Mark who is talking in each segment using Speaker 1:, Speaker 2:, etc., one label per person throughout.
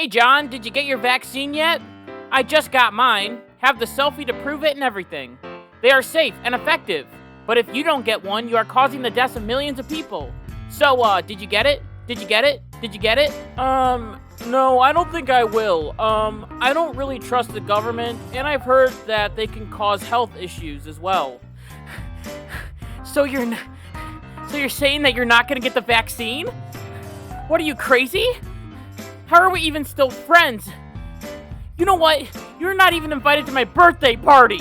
Speaker 1: Hey John, did you get your vaccine yet? I just got mine. Have the selfie to prove it and everything. They are safe and effective. But if you don't get one, you are causing the deaths of millions of people. So, did you get it? Did you get it? Did you get it? No, I don't think I will. I don't really trust the government, and I've heard that they can cause health issues as well. So you're saying that you're not gonna get the vaccine? What are you, crazy? How are we even still friends? You know what? You're not even invited to my birthday party!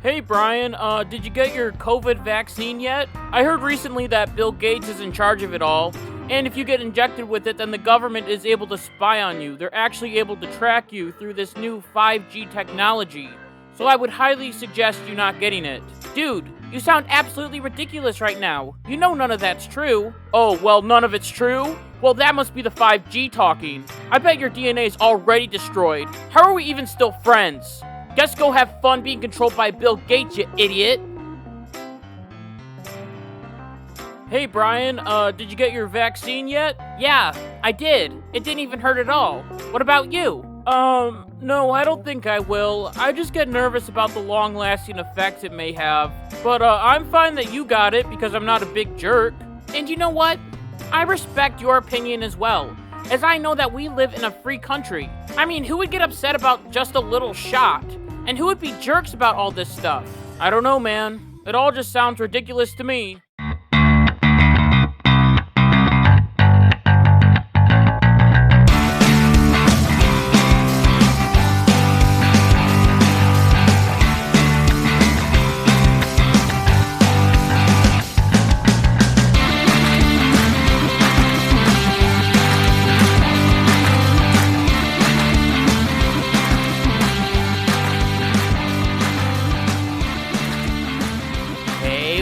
Speaker 1: Hey Brian, did you get your COVID vaccine yet? I heard recently that Bill Gates is in charge of it all, and if you get injected with it, then the government is able to spy on you. They're actually able to track you through this new 5G technology. So I would highly suggest you not getting it. Dude, you sound absolutely ridiculous right now. You know none of that's true. Oh, well, none of it's true? Well, that must be the 5G talking. I bet your DNA is already destroyed. How are we even still friends? Guess go have fun being controlled by Bill Gates, you idiot. Hey Brian, did you get your vaccine yet? Yeah, I did. It didn't even hurt at all. What about you? No, I don't think I will. I just get nervous about the long-lasting effects it may have. But, I'm fine that you got it because I'm not a big jerk. And you know what? I respect your opinion as well, as I know that we live in a free country. I mean, who would get upset about just a little shot? And who would be jerks about all this stuff? I don't know, man. It all just sounds ridiculous to me.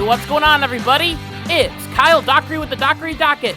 Speaker 1: What's going on, everybody? It's Kyle Dockery with the Dockery Docket.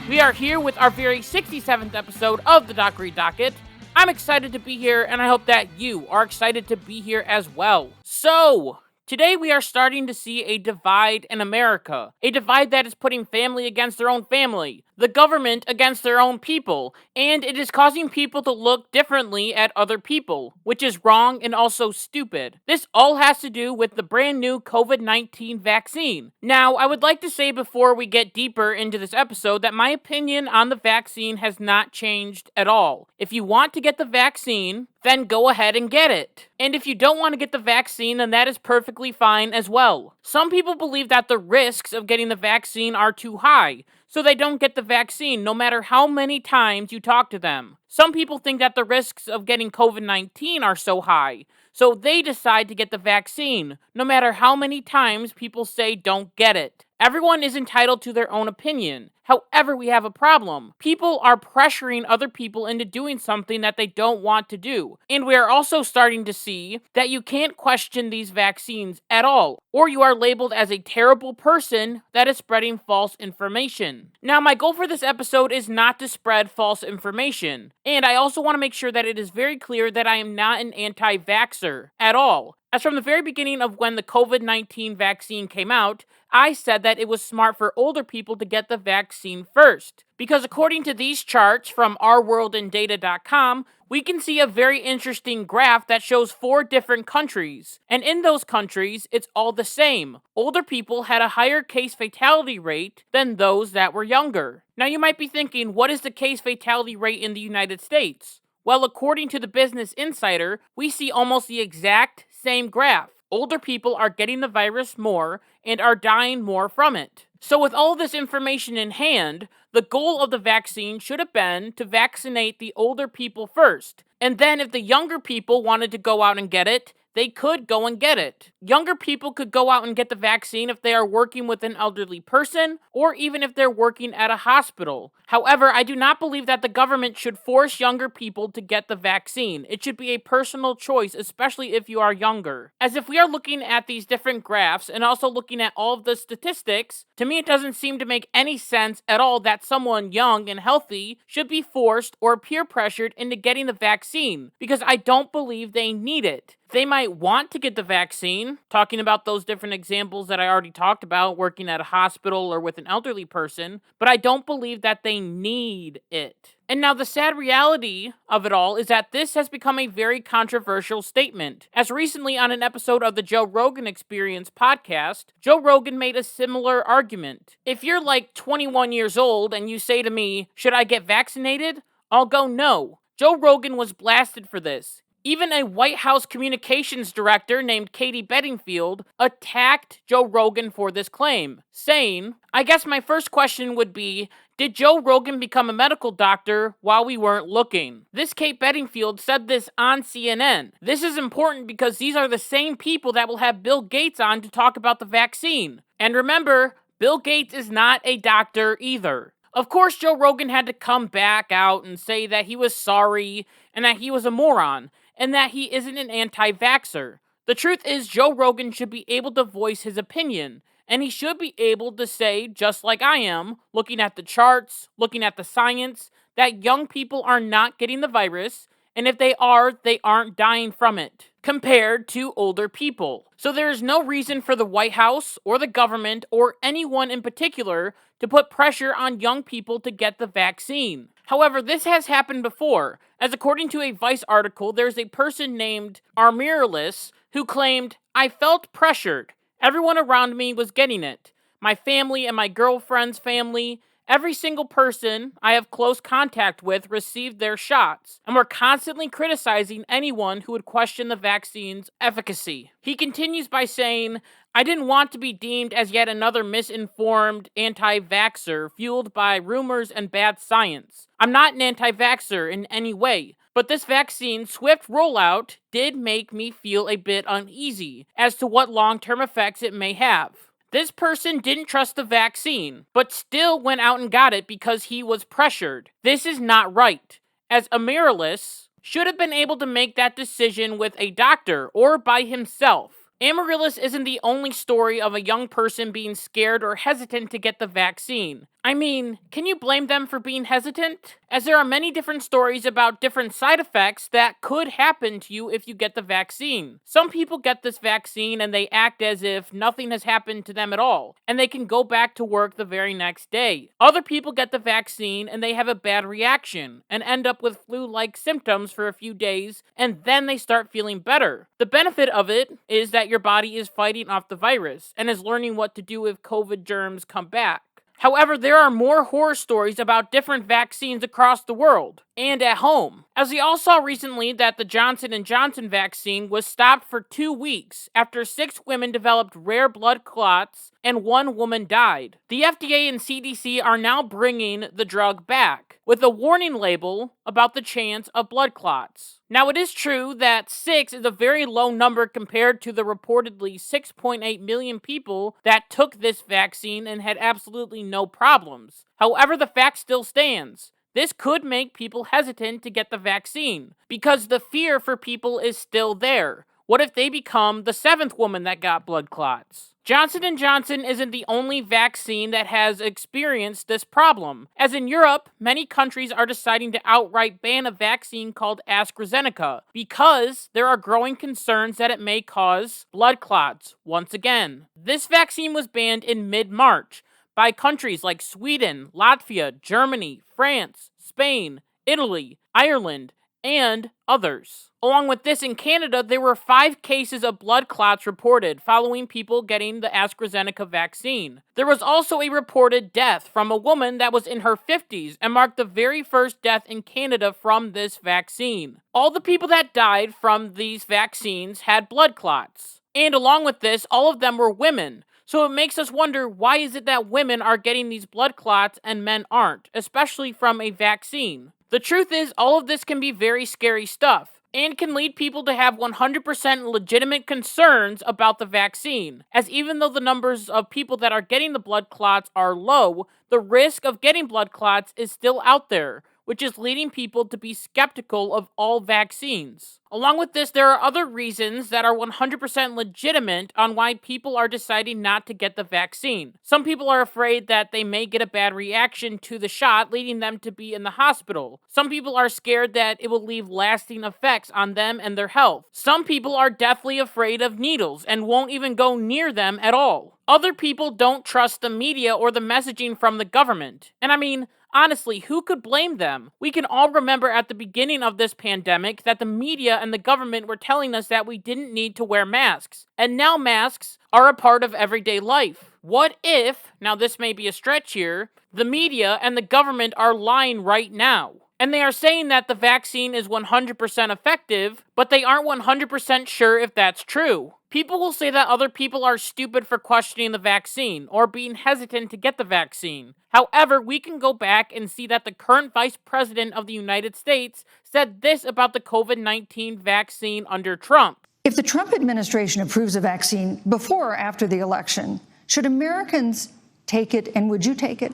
Speaker 1: We are here with our very 67th episode of the Dockery Docket. I'm excited to be here, and I hope that you are excited to be here as well. So, today we are starting to see a divide in America. A divide that is putting family against their own family, the government against their own people, and it is causing people to look differently at other people, which is wrong and also stupid. This all has to do with the brand new COVID-19 vaccine. Now, I would like to say before we get deeper into this episode that my opinion on the vaccine has not changed at all. If you want to get the vaccine, then go ahead and get it. And if you don't want to get the vaccine, then that is perfectly fine as well. Some people believe that the risks of getting the vaccine are too high, so they don't get the vaccine no matter how many times you talk to them. Some people think that the risks of getting COVID-19 are so high, so they decide to get the vaccine no matter how many times people say don't get it. Everyone is entitled to their own opinion. However, we have a problem. People are pressuring other people into doing something that they don't want to do. And we are also starting to see that you can't question these vaccines at all, or you are labeled as a terrible person that is spreading false information. Now, my goal for this episode is not to spread false information. And I also want to make sure that it is very clear that I am not an anti-vaxxer at all. As from the very beginning of when the COVID-19 vaccine came out, I said that it was smart for older people to get the vaccine first. Because according to these charts from ourworldanddata.com, we can see a very interesting graph that shows 4 different countries. And in those countries, it's all the same. Older people had a higher case fatality rate than those that were younger. Now you might be thinking, what is the case fatality rate in the United States? Well, according to the Business Insider, we see almost the exact same graph. Older people are getting the virus more and are dying more from it. So with all this information in hand, the goal of the vaccine should have been to vaccinate the older people first. And then if the younger people wanted to go out and get it, they could go and get it. Younger people could go out and get the vaccine if they are working with an elderly person, or even if they're working at a hospital. However, I do not believe that the government should force younger people to get the vaccine. It should be a personal choice, especially if you are younger. As if we are looking at these different graphs and also looking at all of the statistics, to me it doesn't seem to make any sense at all that someone young and healthy should be forced or peer pressured into getting the vaccine, because I don't believe they need it. They might want to get the vaccine, talking about those different examples that I already talked about, working at a hospital or with an elderly person, but I don't believe that they need it. And now the sad reality of it all is that this has become a very controversial statement. As recently on an episode of the Joe Rogan Experience podcast, Joe Rogan made a similar argument. If you're like 21 years old and you say to me, should I get vaccinated? I'll go no. Joe Rogan was blasted for this. Even a White House communications director named Katie Bedingfield attacked Joe Rogan for this claim, saying, I guess my first question would be, did Joe Rogan become a medical doctor while we weren't looking? This Kate Bedingfield said this on CNN. This is important because these are the same people that will have Bill Gates on to talk about the vaccine. And remember, Bill Gates is not a doctor either. Of course, Joe Rogan had to come back out and say that he was sorry and that he was a moron and that he isn't an anti-vaxxer. The truth is, Joe Rogan should be able to voice his opinion, and he should be able to say, just like I am, looking at the charts, looking at the science, that young people are not getting the virus, and if they are, they aren't dying from it, compared to older people. So there is no reason for the White House or the government or anyone in particular to put pressure on young people to get the vaccine. However, this has happened before, as according to a Vice article, there's a person named Armiralis who claimed, I felt pressured. Everyone around me was getting it. My family and my girlfriend's family, every single person I have close contact with received their shots, and we're constantly criticizing anyone who would question the vaccine's efficacy. He continues by saying, I didn't want to be deemed as yet another misinformed anti-vaxxer fueled by rumors and bad science. I'm not an anti-vaxxer in any way, but this vaccine's swift rollout did make me feel a bit uneasy as to what long-term effects it may have. This person didn't trust the vaccine, but still went out and got it because he was pressured. This is not right, as Amaryllis should have been able to make that decision with a doctor or by himself. Amaryllis isn't the only story of a young person being scared or hesitant to get the vaccine. I mean, can you blame them for being hesitant? As there are many different stories about different side effects that could happen to you if you get the vaccine. Some people get this vaccine and they act as if nothing has happened to them at all, and they can go back to work the very next day. Other people get the vaccine and they have a bad reaction and end up with flu-like symptoms for a few days, and then they start feeling better. The benefit of it is that your body is fighting off the virus and is learning what to do if COVID germs come back. However, there are more horror stories about different vaccines across the world and at home, as we all saw recently that the Johnson & Johnson vaccine was stopped for 2 weeks after 6 women developed rare blood clots and 1 woman died. The FDA and CDC are now bringing the drug back with a warning label about the chance of blood clots. Now, it is true that 6 is a very low number compared to the reportedly 6.8 million people that took this vaccine and had absolutely no problems. However, the fact still stands. This could make people hesitant to get the vaccine because the fear for people is still there. What if they become the 7th woman that got blood clots? Johnson & Johnson isn't the only vaccine that has experienced this problem. As in Europe, many countries are deciding to outright ban a vaccine called AstraZeneca because there are growing concerns that it may cause blood clots once again. This vaccine was banned in mid-March by countries like Sweden, Latvia, Germany, France, Spain, Italy, Ireland, and others. Along with this, in Canada, there were 5 cases of blood clots reported following people getting the AstraZeneca vaccine. There was also a reported death from a woman that was in her 50s and marked the very first death in Canada from this vaccine. All the people that died from these vaccines had blood clots. And along with this, all of them were women. So it makes us wonder, why is it that women are getting these blood clots and men aren't, especially from a vaccine? The truth is, all of this can be very scary stuff, and can lead people to have 100% legitimate concerns about the vaccine, as even though the numbers of people that are getting the blood clots are low, the risk of getting blood clots is still out there, which is leading people to be skeptical of all vaccines. Along with this, there are other reasons that are 100% legitimate on why people are deciding not to get the vaccine. Some people are afraid that they may get a bad reaction to the shot, leading them to be in the hospital. Some people are scared that it will leave lasting effects on them and their health. Some people are deathly afraid of needles and won't even go near them at all. Other people don't trust the media or the messaging from the government. And I mean, honestly, who could blame them? We can all remember at the beginning of this pandemic that the media and the government were telling us that we didn't need to wear masks. And now masks are a part of everyday life. What if, now this may be a stretch here, the media and the government are lying right now? And they are saying that the vaccine is 100% effective, but they aren't 100% sure if that's true. People will say that other people are stupid for questioning the vaccine or being hesitant to get the vaccine. However, we can go back and see that the current Vice President of the United States said this about the COVID-19 vaccine under Trump.
Speaker 2: If the Trump administration approves a vaccine before or after the election, should Americans take it, and would you take it?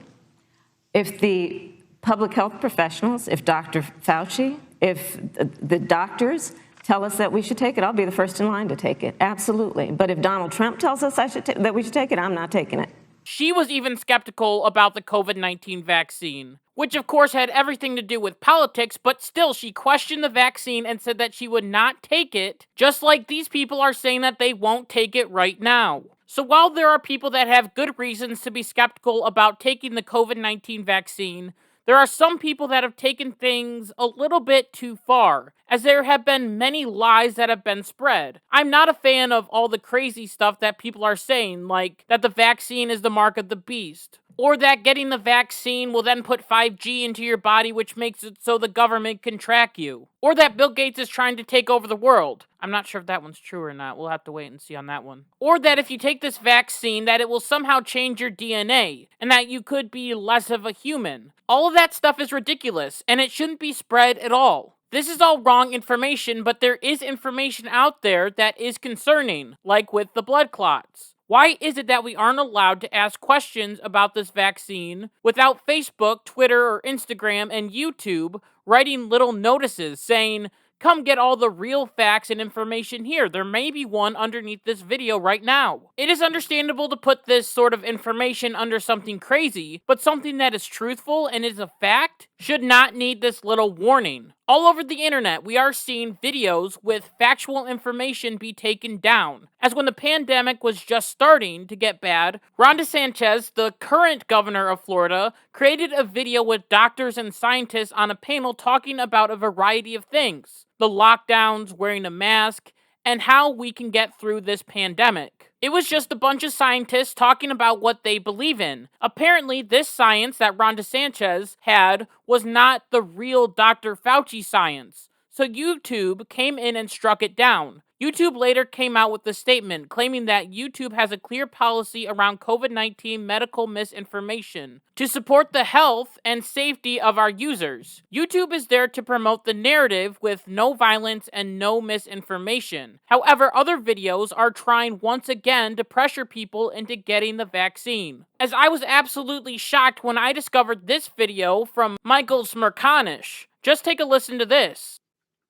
Speaker 3: If the public health professionals, if Dr. Fauci, if the doctors tell us that we should take it, I'll be the first in line to take it. Absolutely. But if Donald Trump tells us that we should take it, I'm not taking it.
Speaker 1: She was even skeptical about the COVID-19 vaccine, which of course had everything to do with politics, but still she questioned the vaccine and said that she would not take it, just like these people are saying that they won't take it right now. So while there are people that have good reasons to be skeptical about taking the COVID-19 vaccine, there are some people that have taken things a little bit too far, as there have been many lies that have been spread. I'm not a fan of all the crazy stuff that people are saying, like that the vaccine is the mark of the beast, or that getting the vaccine will then put 5G into your body, which makes it so the government can track you, or that Bill Gates is trying to take over the world. I'm not sure if that one's true or not. We'll have to wait and see on that one. Or that if you take this vaccine, that it will somehow change your DNA, and that you could be less of a human. All of that stuff is ridiculous, and it shouldn't be spread at all. This is all wrong information, but there is information out there that is concerning, like with the blood clots. Why is it that we aren't allowed to ask questions about this vaccine without Facebook, Twitter, or Instagram and YouTube writing little notices saying, come get all the real facts and information here. There may be one underneath this video right now. It is understandable to put this sort of information under something crazy, but something that is truthful and is a fact should not need this little warning. All over the internet, we are seeing videos with factual information be taken down. As when the pandemic was just starting to get bad, Ron DeSantis, the current governor of Florida, created a video with doctors and scientists on a panel talking about a variety of things. The lockdowns, wearing a mask, and how we can get through this pandemic. It was just a bunch of scientists talking about what they believe in. Apparently, this science that Ron DeSantis had was not the real Dr. Fauci science. So YouTube came in and struck it down. YouTube later came out with a statement claiming that YouTube has a clear policy around COVID-19 medical misinformation to support the health and safety of our users. YouTube is there to promote the narrative with no violence and no misinformation. However, other videos are trying once again to pressure people into getting the vaccine. As I was absolutely shocked when I discovered this video from Michael Smerconish. Just take a listen to this.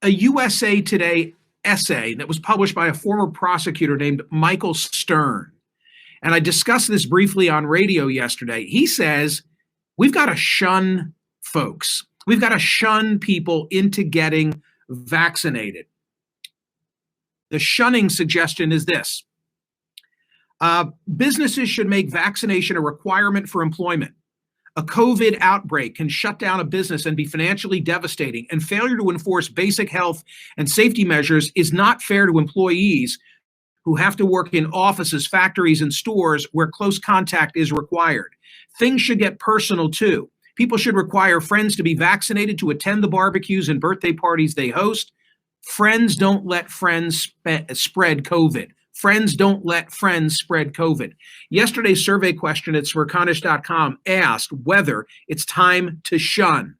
Speaker 4: A USA Today essay that was published by a former prosecutor named Michael Stern. And I discussed this briefly on radio yesterday. He says, we've got to shun folks. We've got to shun people into getting vaccinated. The shunning suggestion is this. Businesses should make vaccination a requirement for employment. A COVID outbreak can shut down a business and be financially devastating, and failure to enforce basic health and safety measures is not fair to employees who have to work in offices, factories, and stores where close contact is required. Things should get personal too. People should require friends to be vaccinated to attend the barbecues and birthday parties they host. Friends don't let friends spread COVID. Friends don't let friends spread COVID. Yesterday's survey question at smerconish.com asked whether it's time to shun.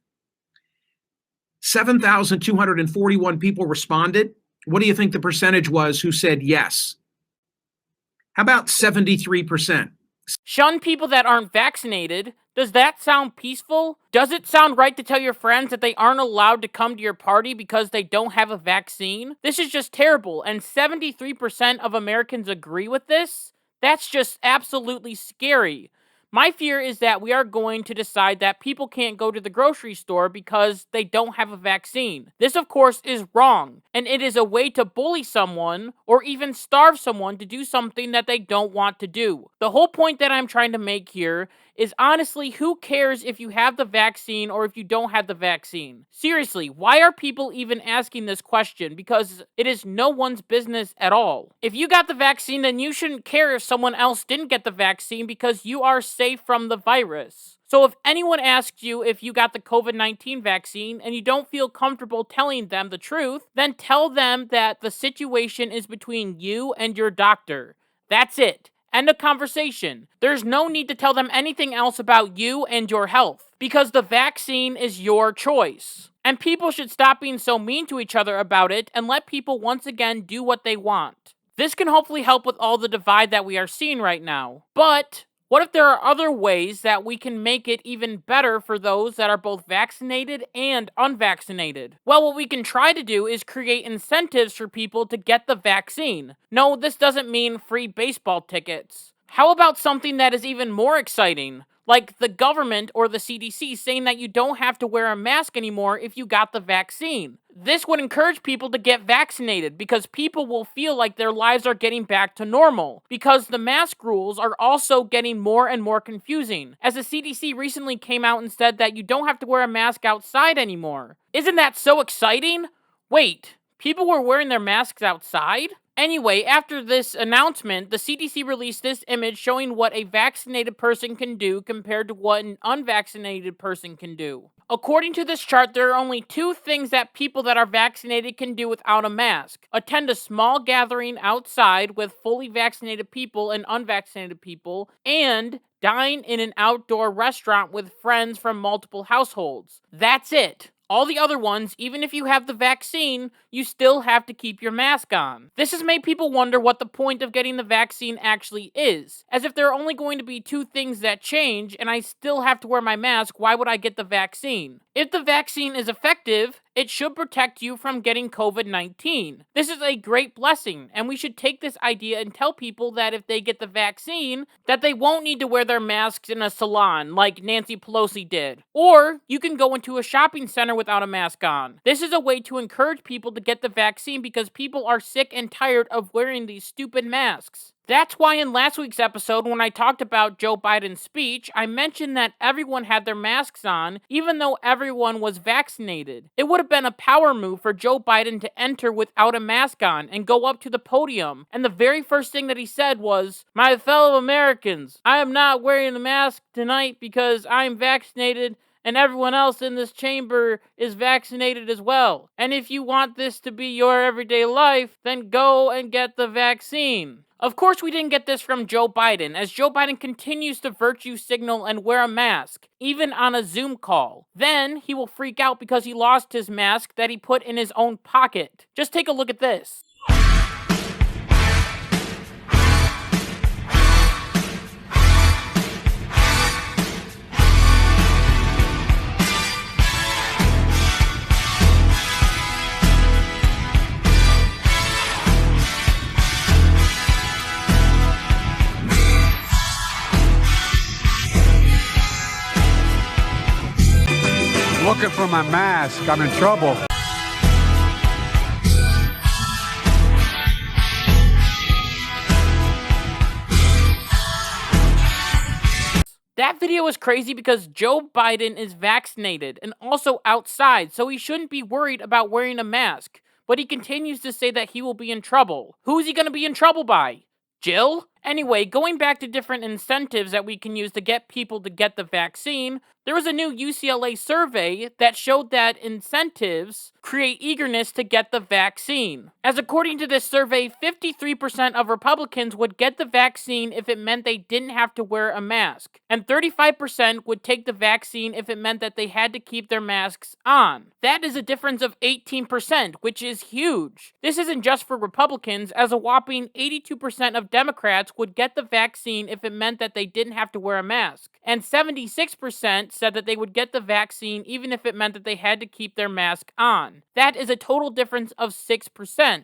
Speaker 4: 7,241 people responded. What do you think the percentage was who said yes? How about 73%?
Speaker 1: Shun people that aren't vaccinated. Does that sound peaceful? Does it sound right to tell your friends that they aren't allowed to come to your party because they don't have a vaccine? This is just terrible, and 73% of Americans agree with this? That's just absolutely scary. My fear is that we are going to decide that people can't go to the grocery store because they don't have a vaccine. This, of course, is wrong, and it is a way to bully someone or even starve someone to do something that they don't want to do. The whole point that I'm trying to make here is honestly, who cares if you have the vaccine or if you don't have the vaccine? Seriously, why are people even asking this question? Because it is no one's business at all. If you got the vaccine, then you shouldn't care if someone else didn't get the vaccine because you are safe from the virus. So if anyone asks you if you got the COVID-19 vaccine and you don't feel comfortable telling them the truth, then tell them that the situation is between you and your doctor. That's it. End of conversation. There's no need to tell them anything else about you and your health, because the vaccine is your choice. And people should stop being so mean to each other about it and let people once again do what they want. This can hopefully help with all the divide that we are seeing right now. But what if there are other ways that we can make it even better for those that are both vaccinated and unvaccinated? Well, what we can try to do is create incentives for people to get the vaccine. No, this doesn't mean free baseball tickets. How about something that is even more exciting? Like the government or the CDC saying that you don't have to wear a mask anymore if you got the vaccine. This would encourage people to get vaccinated because people will feel like their lives are getting back to normal, because the mask rules are also getting more and more confusing, as the CDC recently came out and said that you don't have to wear a mask outside anymore. Isn't that so exciting? Wait, people were wearing their masks outside? Anyway, after this announcement, the CDC released this image showing what a vaccinated person can do compared to what an unvaccinated person can do. According to this chart, there are only two things that people that are vaccinated can do without a mask: attend a small gathering outside with fully vaccinated people and unvaccinated people, and dine in an outdoor restaurant with friends from multiple households. That's it. All the other ones, even if you have the vaccine, you still have to keep your mask on. This has made people wonder what the point of getting the vaccine actually is. As if there are only going to be two things that change, and I still have to wear my mask, why would I get the vaccine? If the vaccine is effective, it should protect you from getting COVID-19. This is a great blessing, and we should take this idea and tell people that if they get the vaccine, that they won't need to wear their masks in a salon like Nancy Pelosi did. Or you can go into a shopping center without a mask on. This is a way to encourage people to get the vaccine because people are sick and tired of wearing these stupid masks. That's why in last week's episode, when I talked about Joe Biden's speech, I mentioned that everyone had their masks on, even though everyone was vaccinated. It would have been a power move for Joe Biden to enter without a mask on and go up to the podium, and the very first thing that he said was, "My fellow Americans, I am not wearing a mask tonight because I'm vaccinated, and everyone else in this chamber is vaccinated as well. And if you want this to be your everyday life, then go and get the vaccine." Of course, we didn't get this from Joe Biden, as Joe Biden continues to virtue signal and wear a mask, even on a Zoom call. Then, he will freak out because he lost his mask that he put in his own pocket. Just take a look at this.
Speaker 5: Looking for my mask. I'm in trouble.
Speaker 1: That video is crazy because Joe Biden is vaccinated and also outside, so he shouldn't be worried about wearing a mask. But he continues to say that he will be in trouble. Who's he going to be in trouble by? Jill? Anyway, going back to different incentives that we can use to get people to get the vaccine, there was a new UCLA survey that showed that incentives create eagerness to get the vaccine. As according to this survey, 53% of Republicans would get the vaccine if it meant they didn't have to wear a mask, and 35% would take the vaccine if it meant that they had to keep their masks on. That is a difference of 18%, which is huge. This isn't just for Republicans, as a whopping 82% of Democrats Democrats would get the vaccine if it meant that they didn't have to wear a mask, and 76% said that they would get the vaccine even if it meant that they had to keep their mask on. That is a total difference of 6%.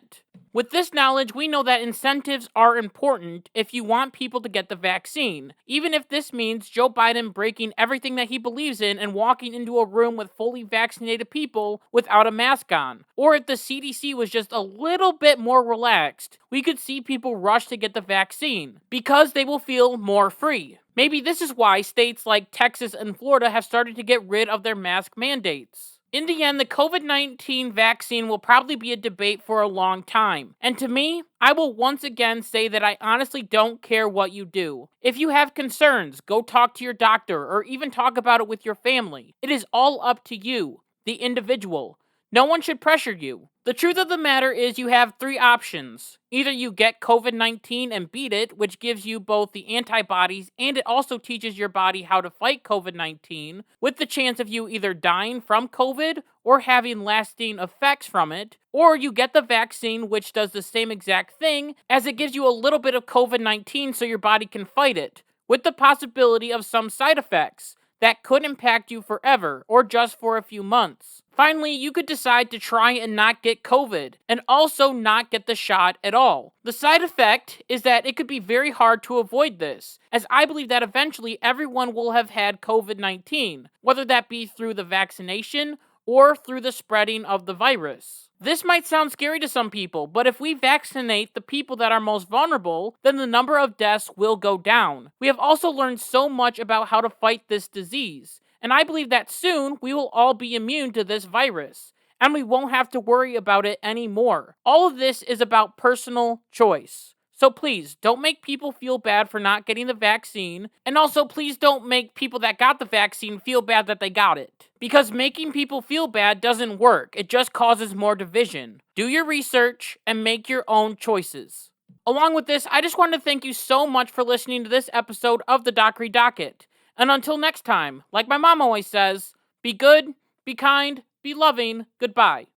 Speaker 1: With this knowledge, we know that incentives are important if you want people to get the vaccine, even if this means Joe Biden breaking everything that he believes in and walking into a room with fully vaccinated people without a mask on. Or if the CDC was just a little bit more relaxed, we could see people rush to get the vaccine, because they will feel more free. Maybe this is why states like Texas and Florida have started to get rid of their mask mandates. In the end, the COVID-19 vaccine will probably be a debate for a long time. And to me, I will once again say that I honestly don't care what you do. If you have concerns, go talk to your doctor or even talk about it with your family. It is all up to you, the individual. No one should pressure you. The truth of the matter is you have three options. Either you get COVID-19 and beat it, which gives you both the antibodies and it also teaches your body how to fight COVID-19, with the chance of you either dying from COVID or having lasting effects from it, or you get the vaccine, which does the same exact thing, as it gives you a little bit of COVID-19 so your body can fight it, with the possibility of some side effects that could impact you forever or just for a few months. Finally, you could decide to try and not get COVID, and also not get the shot at all. The side effect is that it could be very hard to avoid this, as I believe that eventually everyone will have had COVID-19, whether that be through the vaccination or through the spreading of the virus. This might sound scary to some people, but if we vaccinate the people that are most vulnerable, then the number of deaths will go down. We have also learned so much about how to fight this disease, and I believe that soon we will all be immune to this virus, and we won't have to worry about it anymore. All of this is about personal choice. So please, don't make people feel bad for not getting the vaccine, and also please don't make people that got the vaccine feel bad that they got it. Because making people feel bad doesn't work, it just causes more division. Do your research and make your own choices. Along with this, I just wanted to thank you so much for listening to this episode of the Dockery Docket. And until next time, like my mom always says, be good, be kind, be loving, goodbye.